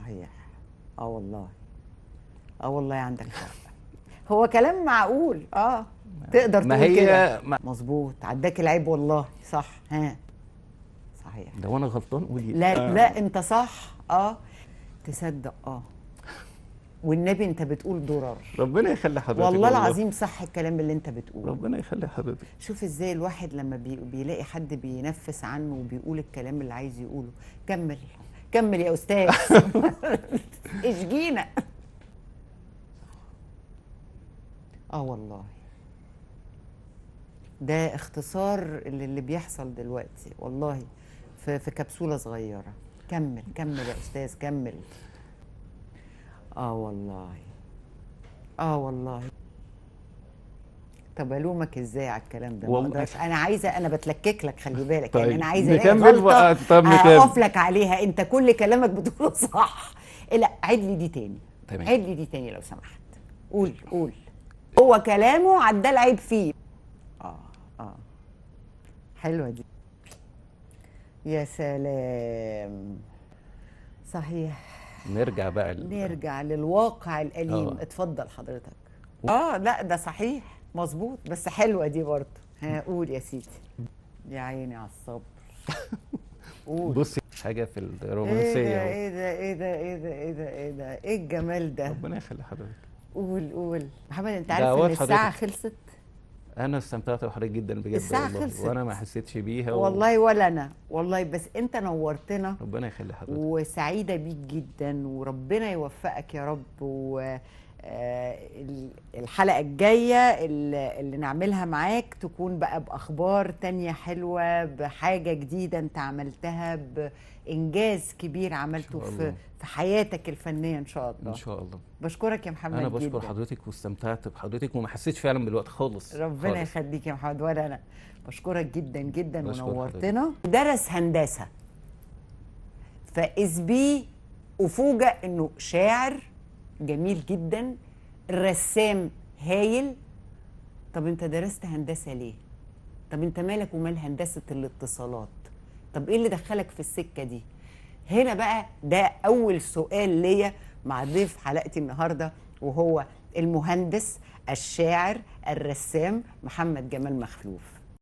صحيح. اه والله. اه والله عندك حق. هو كلام معقول. تقدر ما تقول كده. هي مظبوط، عداك العيب والله. صح. صحيح. لو انا غلطان قولي. لا لا، انت صح. تصدق والنبي انت بتقول درر. ربنا يخلي حضرتك والله العظيم صح الكلام اللي انت بتقوله. ربنا يخلي حضرتك. شوف ازاي الواحد لما بيلاقي حد بينفس عنه وبيقول الكلام اللي عايز يقوله. كمل كمل يا استاذ. اشجينا. والله ده اختصار اللي بيحصل دلوقتي والله في كبسولة صغيرة. كمل كمل يا استاذ كمل. والله. والله. طب الومك ازاي على الكلام ده؟ ما اقدرش. انا بتلكك لك، خلي بالك. طيب. يعني انا عايزه الاقي نكمل غلطه بقى. طب اقف لك عليها. انت كل كلامك بتقوله صح. لا عيد لي دي تاني. تمام. عيد لي دي تاني لو سمحت. قول. هو كلامه عدى العيب فيه. حلوه دي. يا سلام. صحيح. نرجع للواقع الأليم. اتفضل حضرتك. لا ده صحيح مظبوط، بس حلوه دي برضه. قول يا سيدي. يا عيني على الصبر. قول. بصي حاجه في الرومانسيه. ايه الجمال ده؟ ربنا يخلي حضرتك. قول محمد. انت عارف ان الساعه خلصت؟ انا استمتعت بحضرتك جدا بجد الساعه خلصت وانا ما حسيتش بيها والله ولا انا والله، بس انت نورتنا. ربنا يخلي حضرتك. وسعيده بيك جدا، وربنا يوفقك يا رب. الحلقة الجاية اللي نعملها معاك تكون بقى بأخبار تانية حلوة، بحاجة جديدة انت عملتها، بإنجاز كبير عملته في حياتك الفنية إن شاء الله. إن شاء الله. بشكرك يا محمد. أنا بشكر حضرتك واستمتعت بحضرتك وما حسيتش فعلا بالوقت خالص. ربنا يخليك يا محمد. ولا أنا بشكرك جدا جدا ونورتنا. درس هندسة، فإذ بيه أفوجئ إنه شاعر جميل جدا، الرسام هايل. طب انت درست هندسة ليه؟ طب انت مالك ومال هندسة الاتصالات؟ طب ايه اللي دخلك في السكة دي؟ هنا بقى ده اول سؤال ليا مع ضيف حلقتي النهاردة، وهو المهندس الشاعر الرسام محمد جمال مخلوف.